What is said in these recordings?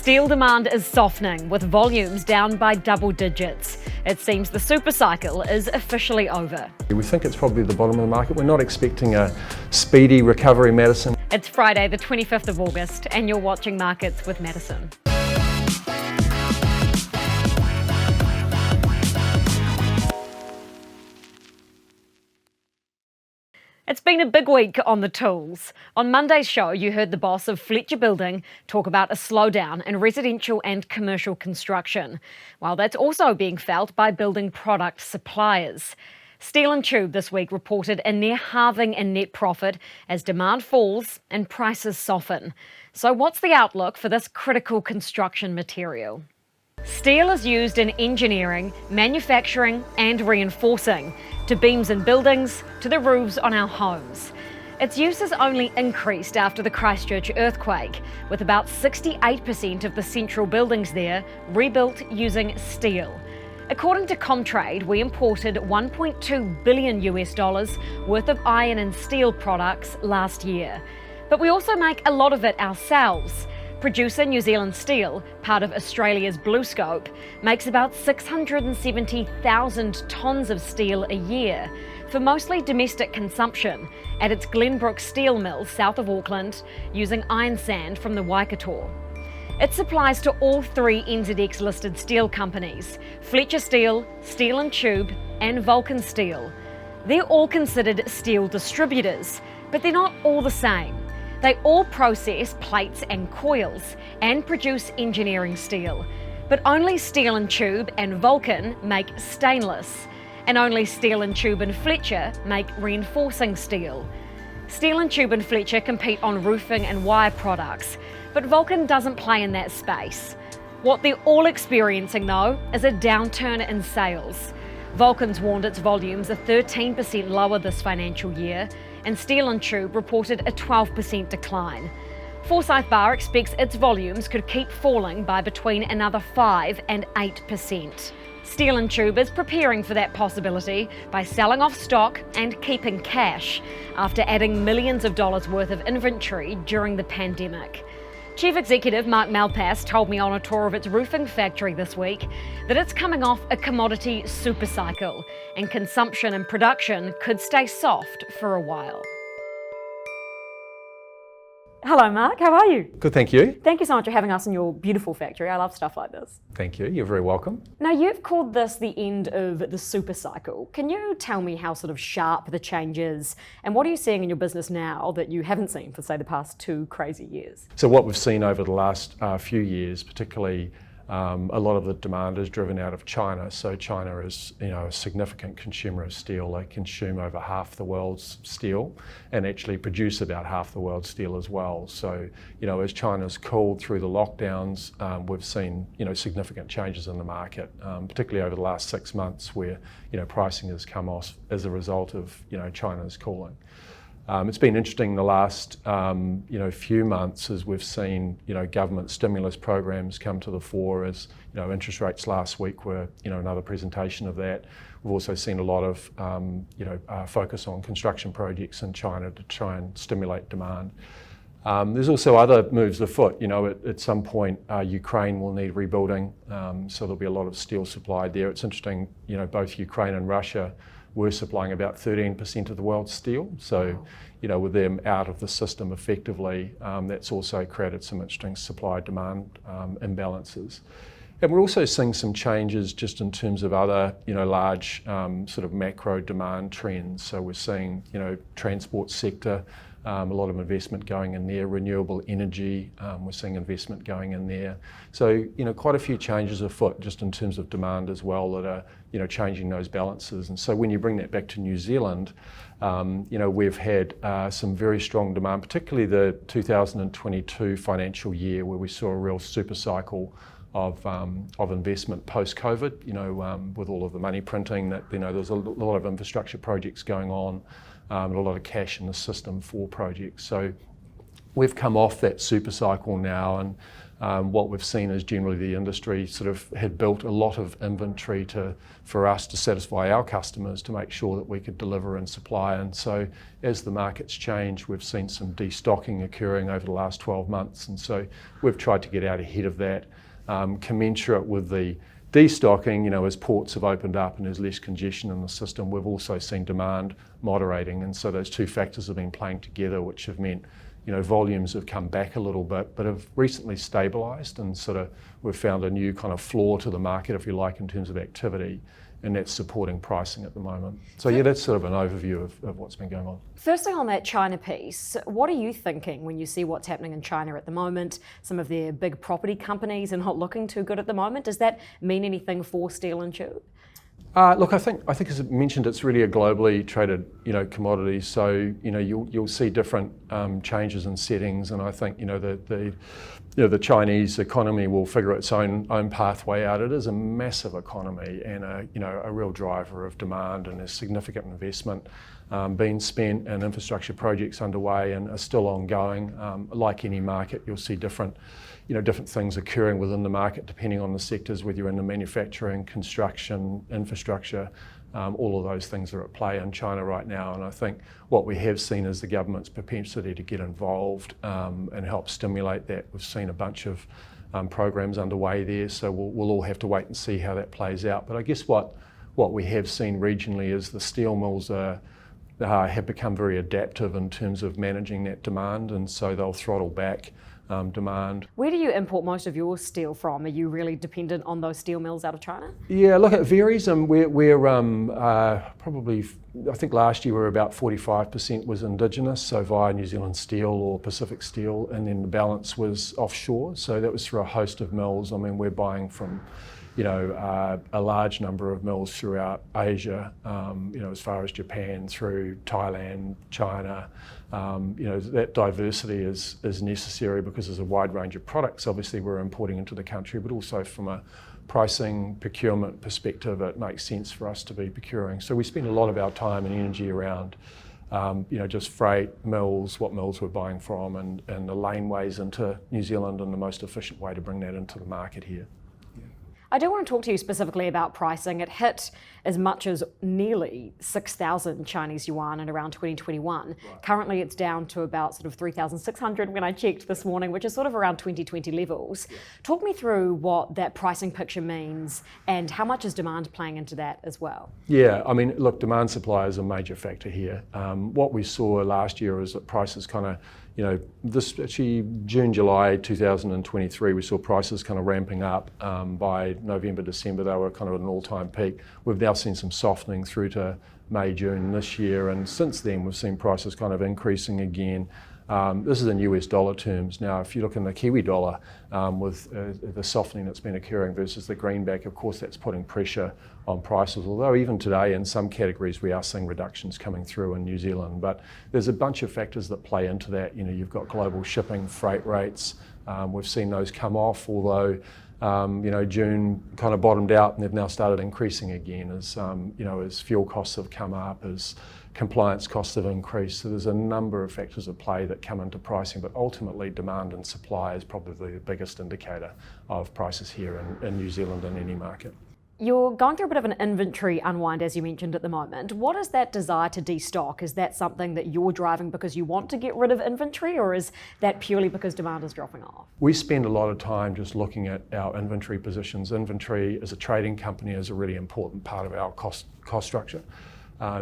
Steel demand is softening, with volumes down by double digits. It seems the supercycle is officially over. We think it's probably the bottom of the market. We're not expecting a speedy recovery, Madison. It's Friday, the 25th of August, and you're watching Markets with Madison. It's been a big week on the tools. On Monday's show, you heard the boss of Fletcher Building talk about a slowdown in residential and commercial construction, while that's also being felt by building product suppliers. Steel and Tube this week reported a near halving in net profit as demand falls and prices soften. So what's the outlook for this critical construction material? Steel is used in engineering, manufacturing and reinforcing, to beams in buildings, to the roofs on our homes. Its use has only increased after the Christchurch earthquake, with about 68% of the central buildings there rebuilt using steel. According to Comtrade, we imported $1.2 billion worth of iron and steel products last year. But we also make a lot of it ourselves. Producer New Zealand Steel, part of Australia's BlueScope, makes about 670,000 tonnes of steel a year for mostly domestic consumption at its Glenbrook steel mill south of Auckland, using iron sand from the Waikato. It supplies to all three NZX-listed steel companies, Fletcher Steel, Steel and Tube and Vulcan Steel. They're all considered steel distributors, but they're not all the same. They all process plates and coils and produce engineering steel. But only Steel and Tube and Vulcan make stainless, and only Steel and Tube and Fletcher make reinforcing steel. Steel and Tube and Fletcher compete on roofing and wire products, but Vulcan doesn't play in that space. What they're all experiencing though is a downturn in sales. Vulcan's warned its volumes are 13% lower this financial year, and Steel and Tube reported a 12% decline. Forsyth Barr expects its volumes could keep falling by between another 5 and 8%. Steel and Tube is preparing for that possibility by selling off stock and keeping cash after adding millions of dollars worth of inventory during the pandemic. Chief Executive Mark Malpass told me on a tour of its roofing factory this week that it's coming off a commodity supercycle and consumption and production could stay soft for a while. Hello Mark, how are you? Good, thank you. Thank you so much for having us in your beautiful factory. I love stuff like this. Thank you, you're very welcome. Now you've called this the end of the supercycle. Can you tell me how sort of sharp the change is, and what are you seeing in your business now that you haven't seen for say the past 2 crazy years? So what we've seen over the last few years, particularly a lot of the demand is driven out of China. So China is, a significant consumer of steel. They consume over half the world's steel and actually produce about half the world's steel as well. So, as China's cooled through the lockdowns, we've seen, significant changes in the market, particularly over the last 6 months where, pricing has come off as a result of, China's cooling. It's been interesting the last few months as we've seen government stimulus programs come to the fore. As interest rates last week were another presentation of that. We've also seen a lot of focus on construction projects in China to try and stimulate demand. There's also other moves afoot. At some point Ukraine will need rebuilding, so there'll be a lot of steel supplied there. It's interesting, both Ukraine and Russia we're supplying about 13% of the world's steel. So, with them out of the system effectively, that's also created some interesting supply-demand imbalances. And we're also seeing some changes just in terms of other, large sort of macro demand trends. So we're seeing, transport sector, a lot of investment going in there, renewable energy, we're seeing investment going in there. So, quite a few changes afoot just in terms of demand as well that are, changing those balances. And so when you bring that back to New Zealand, we've had some very strong demand, particularly the 2022 financial year where we saw a real super cycle of investment post-COVID, with all of the money printing that, there's a lot of infrastructure projects going on, and a lot of cash in the system for projects. So we've come off that super cycle now, and what we've seen is generally the industry sort of had built a lot of inventory for us to satisfy our customers to make sure that we could deliver and supply. And so as the markets change, we've seen some destocking occurring over the last 12 months. And so we've tried to get out ahead of that, commensurate with the destocking. As ports have opened up and there's less congestion in the system, we've also seen demand moderating. And so those two factors have been playing together, which have meant volumes have come back a little bit, but have recently stabilised, and sort of we've found a new kind of floor to the market, if you like, in terms of activity, and that's supporting pricing at the moment. So yeah, that's sort of an overview of what's been going on. Firstly, on that China piece, what are you thinking when you see what's happening in China at the moment? Some of their big property companies are not looking too good at the moment. Does that mean anything for steel and tube? Look, I think as I mentioned, it's really a globally traded, commodity. So you'll see different changes in settings, and I think the Chinese economy will figure its own pathway out. It is a massive economy and a real driver of demand, and there's significant investment being spent and infrastructure projects underway and are still ongoing. Like any market, you'll see different things occurring within the market depending on the sectors, whether you're in the manufacturing, construction, infrastructure. All of those things are at play in China right now, and I think what we have seen is the government's propensity to get involved and help stimulate that. We've seen a bunch of programs underway there, so we'll all have to wait and see how that plays out. But I guess what we have seen regionally is the steel mills have become very adaptive in terms of managing that demand, and so they'll throttle back demand. Where do you import most of your steel from? Are you really dependent on those steel mills out of China? Yeah, look, it varies. We're probably, I think last year we were about 45% was indigenous, so via New Zealand Steel or Pacific Steel, and then the balance was offshore. So that was through a host of mills. We're buying from a large number of mills throughout Asia, as far as Japan, through Thailand, China. That diversity is necessary because there's a wide range of products obviously we're importing into the country, but also from a pricing procurement perspective, it makes sense for us to be procuring. So we spend a lot of our time and energy around just freight, mills, what mills we're buying from, and the laneways into New Zealand and the most efficient way to bring that into the market here. I do want to talk to you specifically about pricing. It hit as much as nearly 6,000 Chinese yuan in around 2021. Right. Currently it's down to about sort of 3,600 when I checked this morning, which is sort of around 2020 levels. Yeah. Talk me through what that pricing picture means and how much is demand playing into that as well? Yeah, look, demand supply is a major factor here. What we saw last year is that prices kind of, this actually June, July 2023, we saw prices kind of ramping up. By November, December, they were kind of at an all-time peak. We've now seen some softening through to May, June this year, and since then we've seen prices kind of increasing again. This is in US dollar terms. Now, if you look in the Kiwi dollar, with the softening that's been occurring versus the greenback, of course that's putting pressure on prices, although even today in some categories we are seeing reductions coming through in New Zealand. But there's a bunch of factors that play into that. You've got global shipping, freight rates. We've seen those come off, although June kind of bottomed out and they've now started increasing again as fuel costs have come up, as compliance costs have increased. So there's a number of factors at play that come into pricing, but ultimately demand and supply is probably the biggest indicator of prices here in New Zealand in any market. You're going through a bit of an inventory unwind, as you mentioned at the moment. What is that desire to destock? Is that something that you're driving because you want to get rid of inventory, or is that purely because demand is dropping off? We spend a lot of time just looking at our inventory positions. Inventory as a trading company is a really important part of our cost structure.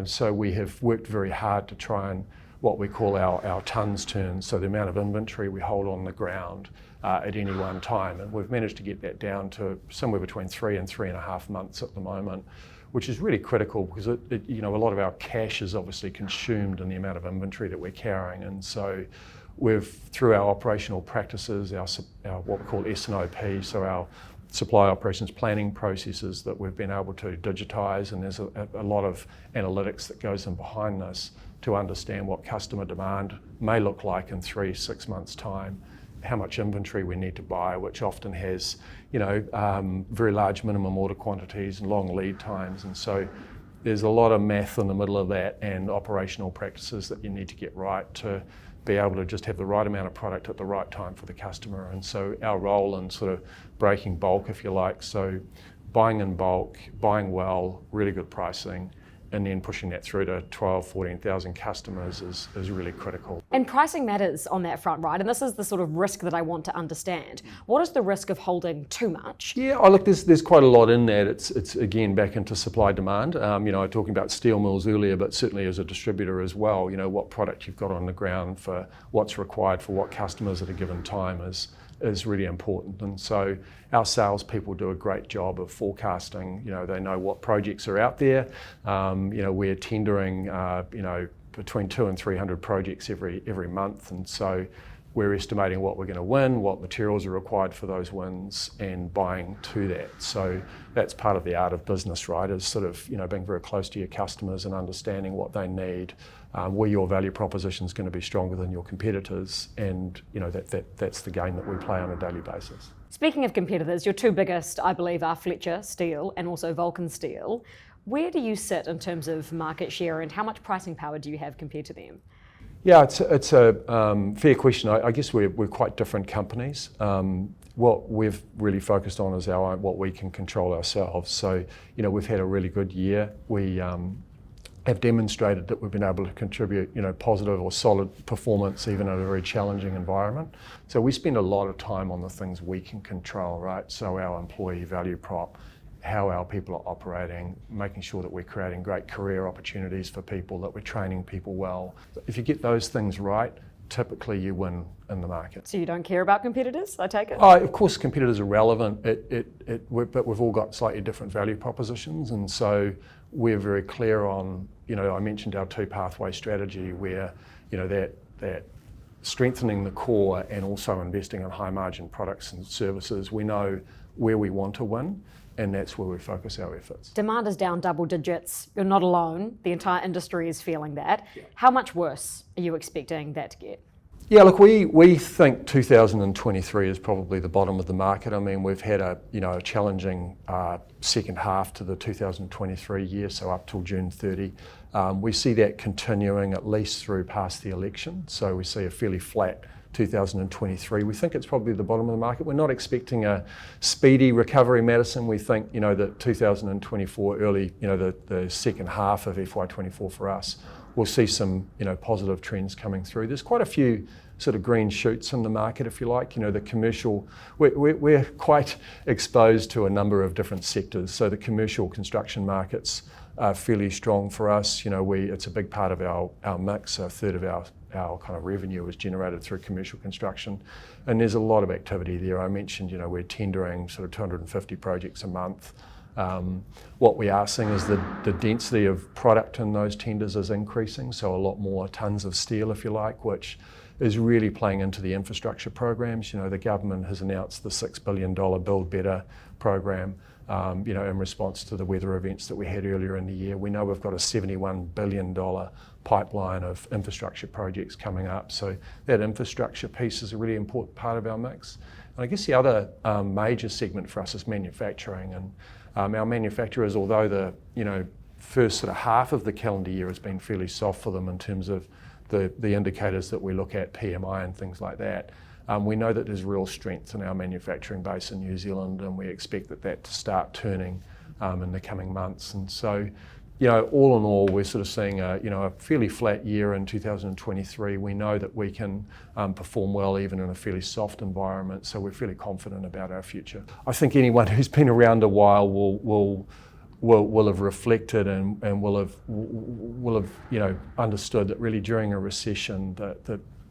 So we have worked very hard to try and what we call our tonnes turns, so the amount of inventory we hold on the ground at any one time, and we've managed to get that down to somewhere between 3 and 3.5 months at the moment, which is really critical because a lot of our cash is obviously consumed in the amount of inventory that we're carrying, and so we've, through our operational practices, our what we call S&OP, so our supply operations planning processes that we've been able to digitise, and there's a lot of analytics that goes in behind this to understand what customer demand may look like in 3-6 months' time, how much inventory we need to buy, which often has very large minimum order quantities and long lead times, and so there's a lot of math in the middle of that and operational practices that you need to get right to be able to just have the right amount of product at the right time for the customer. And so our role in sort of breaking bulk, if you like, so buying in bulk, buying well, really good pricing, and then pushing that through to 12, 14,000 customers is really critical. And pricing matters on that front, right? And this is the sort of risk that I want to understand. What is the risk of holding too much? Yeah, look, there's quite a lot in that. It's again back into supply demand. I was talking about steel mills earlier, but certainly as a distributor as well, what product you've got on the ground for what's required for what customers at a given time is really important. And so our salespeople do a great job of forecasting. They know what projects are out there. We're tendering, between 200 and 300 projects every month. And so we're estimating what we're going to win, what materials are required for those wins, and buying to that. So that's part of the art of business, right? Is sort of, being very close to your customers and understanding what they need, where your value proposition is going to be stronger than your competitors, and that's the game that we play on a daily basis. Speaking of competitors, your two biggest, I believe, are Fletcher Steel and also Vulcan Steel. Where do you sit in terms of market share, and how much pricing power do you have compared to them? Yeah, it's a fair question. I guess we're quite different companies. What we've really focused on is what we can control ourselves. So, we've had a really good year. We have demonstrated that we've been able to contribute, positive or solid performance even in a very challenging environment. So we spend a lot of time on the things we can control, right? So our employee value prop, how our people are operating, making sure that we're creating great career opportunities for people, that we're training people well. If you get those things right, typically you win in the market. So you don't care about competitors, I take it? Of course, competitors are relevant, but we've all got slightly different value propositions, and so we're very clear on, I mentioned our two-pathway strategy where, that strengthening the core and also investing in high-margin products and services. We know where we want to win, and that's where we focus our efforts. Demand is down double digits. You're not alone. The entire industry is feeling that. Yeah. How much worse are you expecting that to get? Yeah, look, we think 2023 is probably the bottom of the market. I mean, we've had a challenging second half to the 2023 year, so up till June 30. We see that continuing at least through past the election. So we see a fairly flat 2023. We think it's probably the bottom of the market. We're not expecting a speedy recovery, Madison. We think, that 2024 early, the second half of FY24 for us, we'll see some, positive trends coming through. There's quite a few sort of green shoots in the market, if you like. The commercial, we're quite exposed to a number of different sectors. So the commercial construction markets are fairly strong for us. It's a big part of our mix. A third of our kind of revenue is generated through commercial construction, and there's a lot of activity there. I mentioned, we're tendering sort of 250 projects a month. What we are seeing is the density of product in those tenders is increasing, so a lot more tons of steel, if you like, which is really playing into the infrastructure programs. The government has announced the $6 billion Build Better program, in response to the weather events that we had earlier in the year. We know we've got a $71 billion pipeline of infrastructure projects coming up, so that infrastructure piece is a really important part of our mix. And I guess the other major segment for us is manufacturing, and our manufacturers, although the first sort of half of the calendar year has been fairly soft for them in terms of the indicators that we look at, PMI and things like that, we know that there's real strength in our manufacturing base in New Zealand, and we expect that to start turning in the coming months. And so, all in all, we're sort of seeing a fairly flat year in 2023. We know that we can perform well even in a fairly soft environment, so we're fairly confident about our future. I think anyone who's been around a while will have reflected and will have understood that really during a recession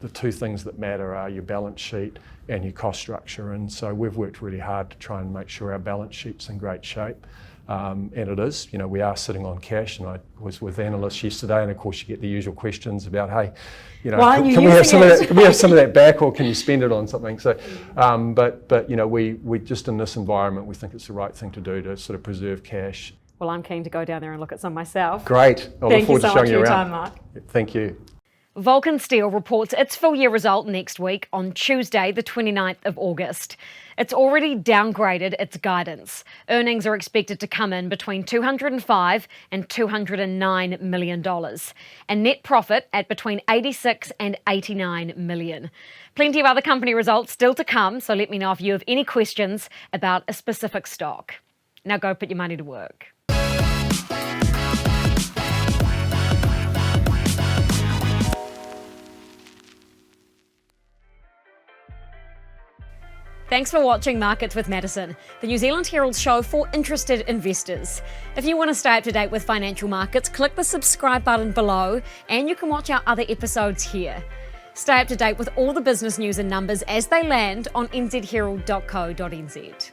the two things that matter are your balance sheet and your cost structure. And so we've worked really hard to try and make sure our balance sheet's in great shape. And it is. We are sitting on cash, and I was with analysts yesterday, and of course you get the usual questions about, hey, can we have some of that back, or can you spend it on something? So, but we just in this environment, we think it's the right thing to do to sort of preserve cash. Well, I'm keen to go down there and look at some myself. Great. I look forward to showing you around. Thank you so much for your time, Mark. Thank you. Vulcan Steel reports its full year result next week on Tuesday, the 29th of August. It's already downgraded its guidance. Earnings are expected to come in between $205 and $209 million, and net profit at between $86 and $89 million. Plenty of other company results still to come, so let me know if you have any questions about a specific stock. Now go put your money to work. Thanks for watching Markets with Madison, the New Zealand Herald show for interested investors. If you want to stay up to date with financial markets, click the subscribe button below and you can watch our other episodes here. Stay up to date with all the business news and numbers as they land on nzherald.co.nz.